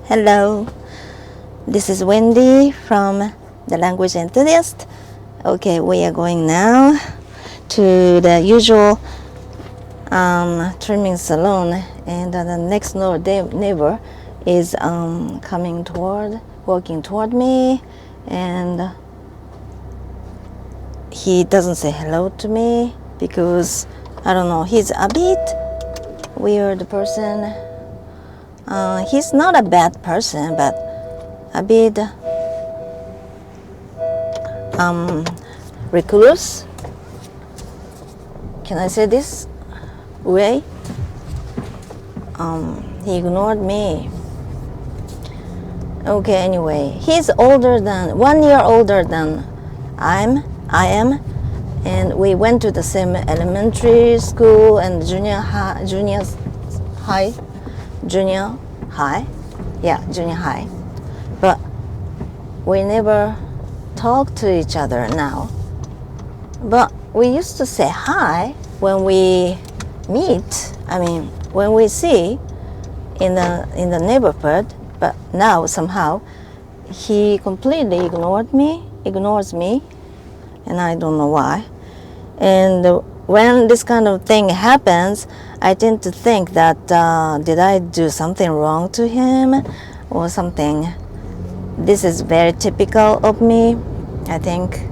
Hello, this is Wendy from the Language-Enthusiast. Okay, we are going now to the usual trimming salon, and the next door neighbor is walking toward me, and he doesn't say hello to me because I don't know, he's a bit weird person. He's not a bad person, but a bit recluse. Can I say this way? He ignored me. Okay, anyway, he's 1 year older than I am, and we went to the same elementary school and junior high. But we never talk to each other now. But we used to say hi when we meet. I mean, when we see in the neighborhood. But now somehow he completely ignores me, and I don't know why. And when this kind of thing happens, I tend to think that did I do something wrong to him or something. This is very typical of me, I think.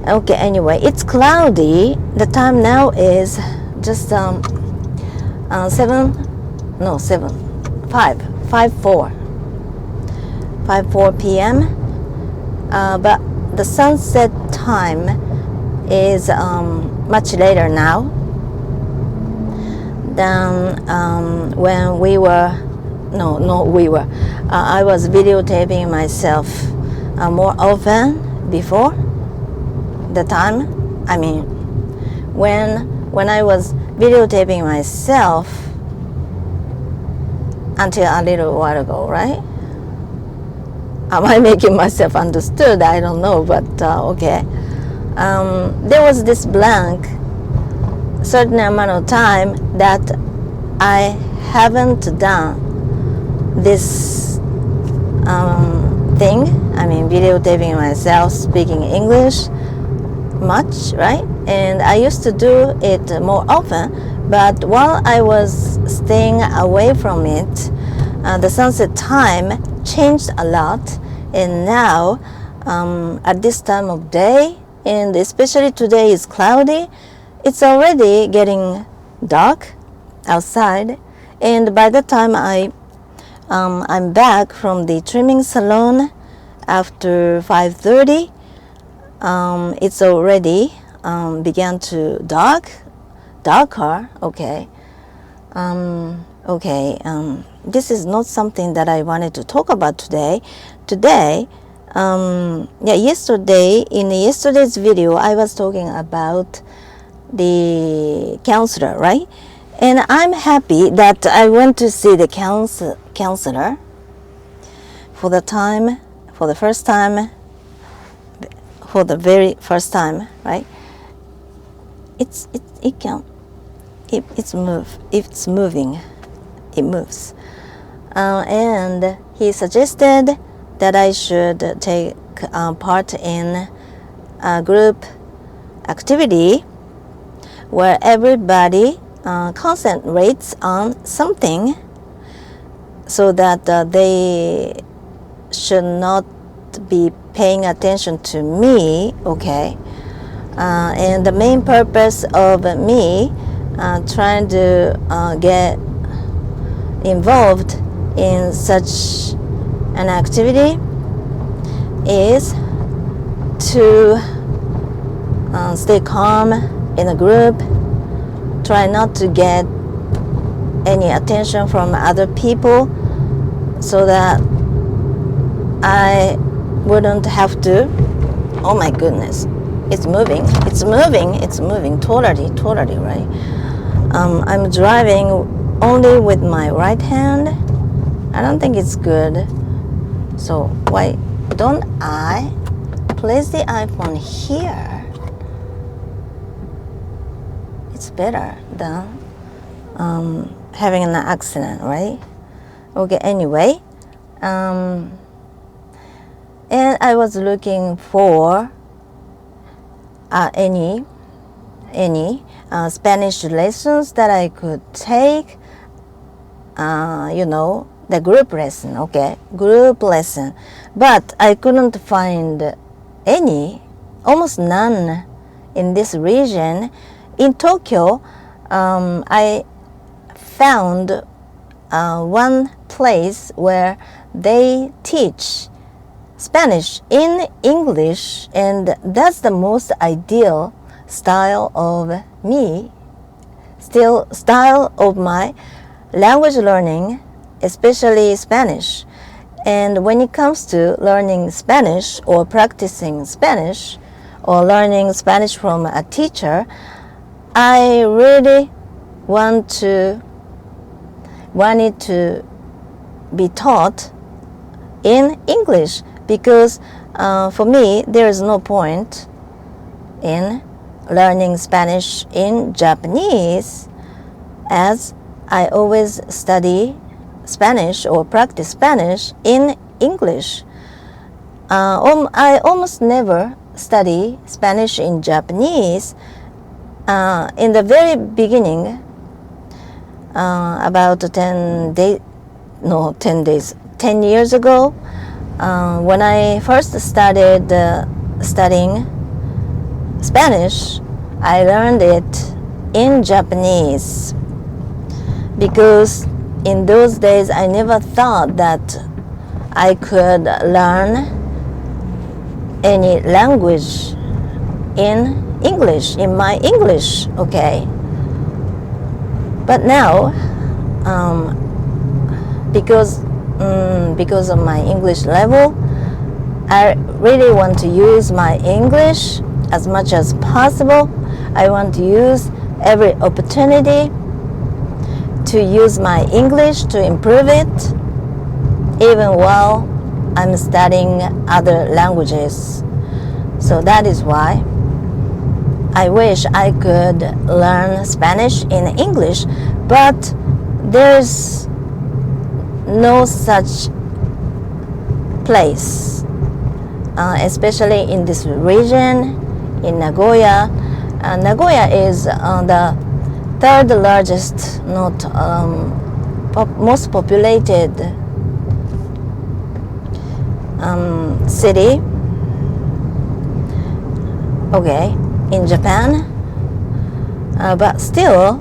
Okay, anyway, it's cloudy. The time now is just 5:04 p.m. But the sunset time is much later now than when I was videotaping myself more often before the time. I mean, when I was videotaping myself until a little while ago, right? Am I making myself understood? I don't know, but okay. There was this blank certain amount of time that I haven't done this thing. I mean, videotaping myself speaking English much, right? And I used to do it more often, but while I was staying away from it, the sunset time changed a lot. And now at this time of day, and especially today is cloudy, it's already getting dark outside. And by the time I'm back from the trimming salon after 5:30, it's already began to darker. Okay. This is not something that I wanted to talk about today. Yesterday, in yesterday's video, I was talking about the counselor, right? And I'm happy that I went to see the counselor for the very first time, right? It moves. And he suggested that I should take part in a group activity where everybody concentrates on something so that they should not be paying attention to me, okay? And the main purpose of me trying to get involved in such an activity is to stay calm in a group, try not to get any attention from other people so that I wouldn't have to. Oh my goodness, it's moving totally, right? I'm driving only with my right hand. I don't think it's good. So why don't I place the iPhone here? It's better than having an accident, right? Okay, anyway, and I was looking for any Spanish lessons that I could take, the group lesson, okay, group lesson. But I couldn't find any, almost none in this region. In Tokyo, I found one place where they teach Spanish in English, and that's the most ideal style of my language learning, especially Spanish. And when it comes to learning Spanish or practicing Spanish or learning Spanish from a teacher, I really wanted to be taught in English, because for me there is no point in learning Spanish in Japanese, as I always study Spanish or practice Spanish in English. I almost never study Spanish in Japanese. In the very beginning, about 10 years ago, when I first started studying Spanish, I learned it in Japanese, because in those days I never thought that I could learn any language in English, in my English, okay? But now, because of my English level, I really want to use my English as much as possible. I want to use every opportunity to use my English to improve it, even while I'm studying other languages. So that is why I wish I could learn Spanish in English, but there's no such place, especially in this region, in Nagoya. Nagoya is the third largest, most populated city, okay, in Japan, but still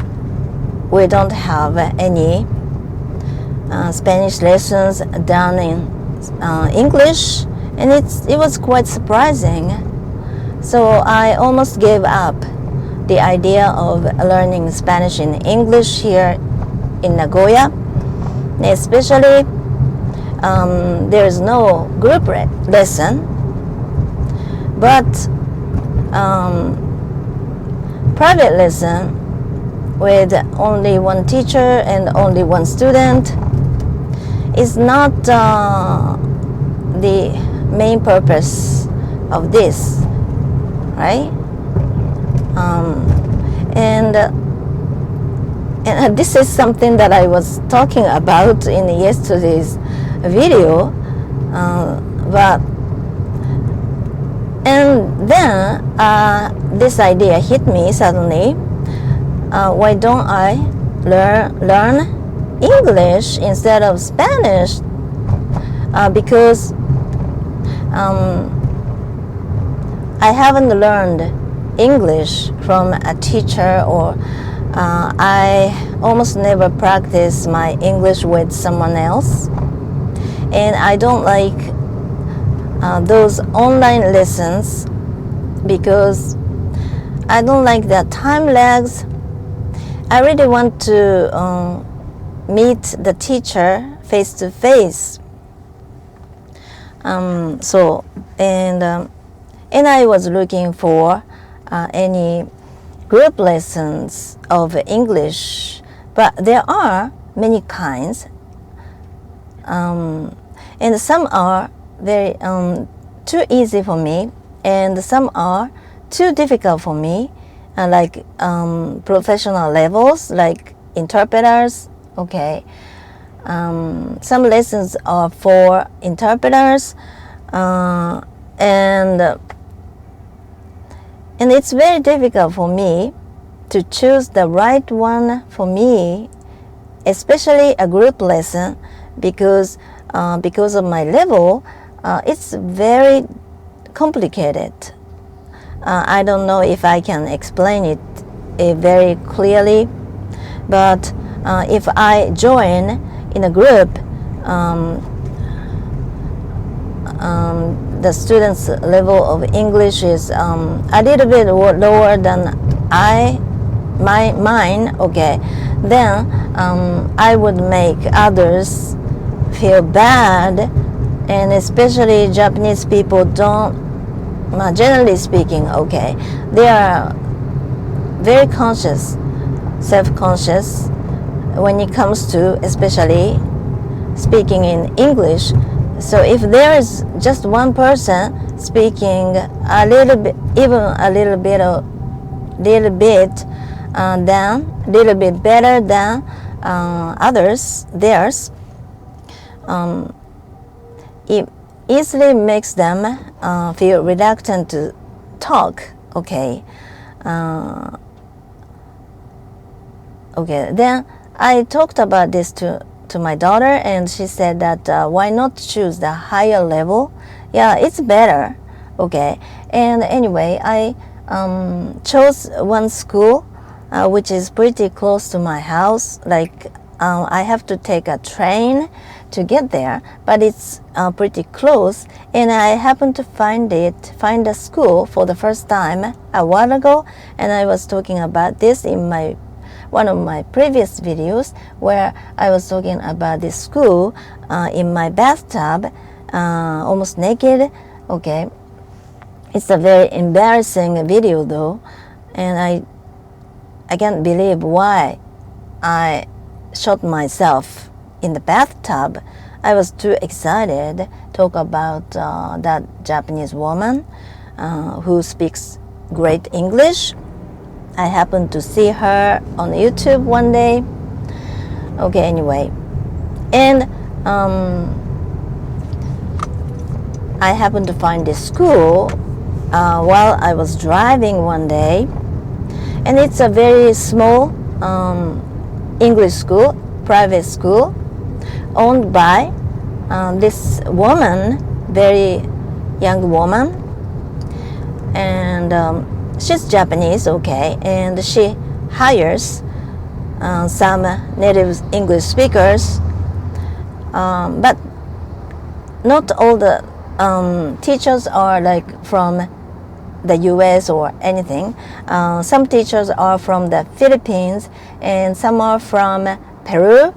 we don't have any Spanish lessons done in English, and it was quite surprising. So I almost gave up the idea of learning Spanish in English here in Nagoya, especially there is no group lesson, but private lesson with only one teacher and only one student is not the main purpose of this, right? And this is something that I was talking about in yesterday's video, and then this idea hit me suddenly. Why don't I learn English instead of Spanish? Because I haven't learned English from a teacher, or I almost never practice my English with someone else, and I don't like those online lessons because I don't like the time lags. I really want to meet the teacher face to face. And I was looking for any group lessons of English, but there are many kinds, and some are very too easy for me, and some are too difficult for me, professional levels like interpreters, okay. Some lessons are for interpreters, and it's very difficult for me to choose the right one for me, especially a group lesson, because of my level. It's very complicated. I don't know if I can explain it very clearly, but if I join in a group, the students' level of English is a little bit lower than mine. Okay, then I would make others feel bad, and especially Japanese people don't, generally speaking, okay, they are very conscious, self-conscious when it comes to especially speaking in English. So if there is just one person speaking a little bit, even a little bit better than others, theirs, it easily makes them feel reluctant to talk. Okay. Okay. Then I talked about this to my daughter, and she said that why not choose the higher level? Yeah, it's better. Okay. And anyway, I chose one school which is pretty close to my house. Like I have to take a train to get there, but it's pretty close, and I happened to find a school for the first time a while ago, and I was talking about this in one of my previous videos, where I was talking about this school in my bathtub, almost naked. Okay, it's a very embarrassing video though, and I can't believe why I shot myself in the bathtub. I was too excited to talk about that Japanese woman who speaks great English. I happened to see her on YouTube one day. Okay, anyway. And I happened to find this school while I was driving one day. And it's a very small English school, private school, owned by this woman, very young woman, and she's Japanese, okay, and she hires some native English speakers, but not all the teachers are like from the US or anything. Some teachers are from the Philippines, and some are from Peru.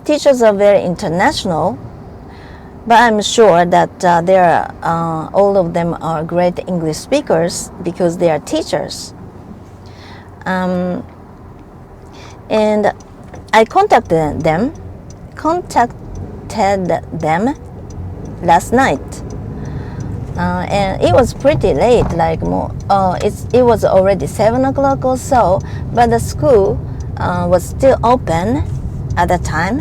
Teachers are very international, but I'm sure that all of them are great English speakers because they are teachers. And I contacted them last night, and it was pretty late, like it was already 7 o'clock or so, but the school was still open at the time,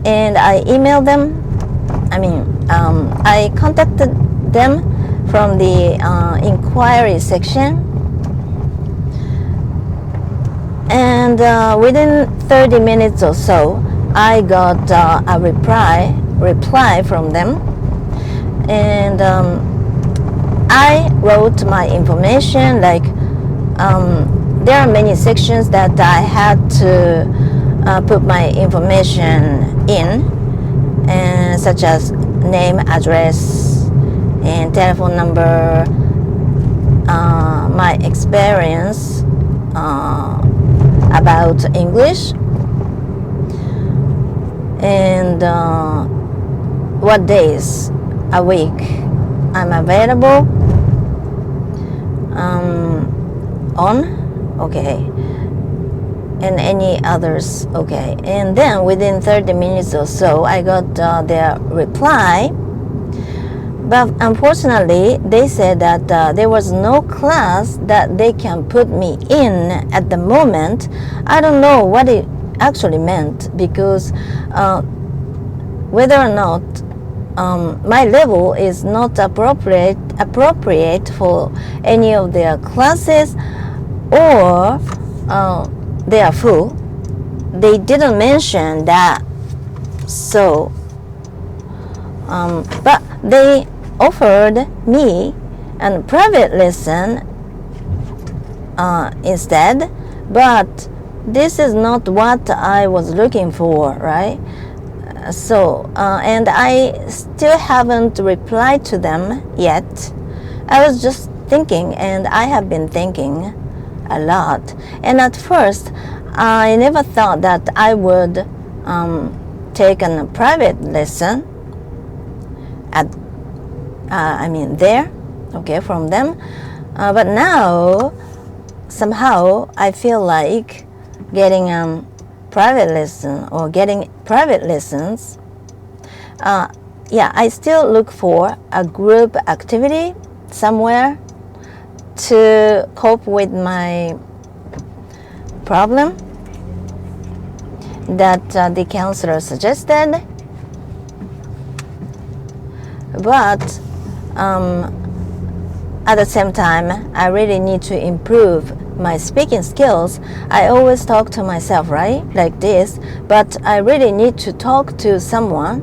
and I emailed them. I contacted them from the inquiry section, and within 30 minutes or so, I got a reply from them, and I wrote my information. Like there are many sections that I had to put my information in, and such as name, address, and telephone number, my experience about English, and what days a week I'm available on, okay, and any others, okay. And then within 30 minutes or so, I got their reply, but unfortunately they said that there was no class that they can put me in at the moment. I don't know actually meant, because whether or not my level is not appropriate for any of their classes, or they are full. They didn't mention that. So but they offered me a private lesson instead, but this is not what I was looking for, right? So and I still haven't replied to them yet. I was just thinking, and I have been thinking a lot. And at first, I never thought that I would take a private lesson at there, okay, from them. But now somehow I feel like getting private lesson or getting private lessons. I still look for a group activity somewhere to cope with my problem that the counselor suggested. But at the same time, I really need to improve my speaking skills. I always talk to myself, right, like this, but I really need to talk to someone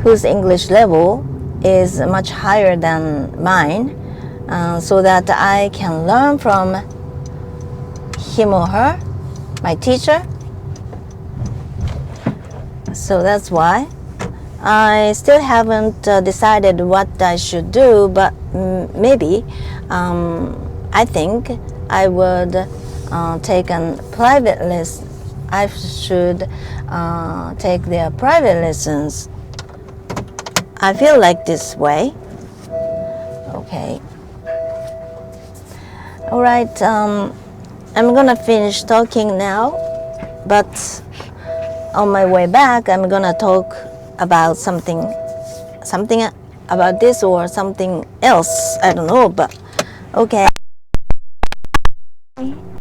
whose English level is much higher than mine, so that I can learn from him or her, my teacher. So that's why I still haven't decided what I should do, but maybe I think I would take a private lesson. I should take their private lessons. I feel like this way. Okay. All right. I'm gonna finish talking now, but on my way back, I'm gonna talk about something about this or something else. I don't know, but okay.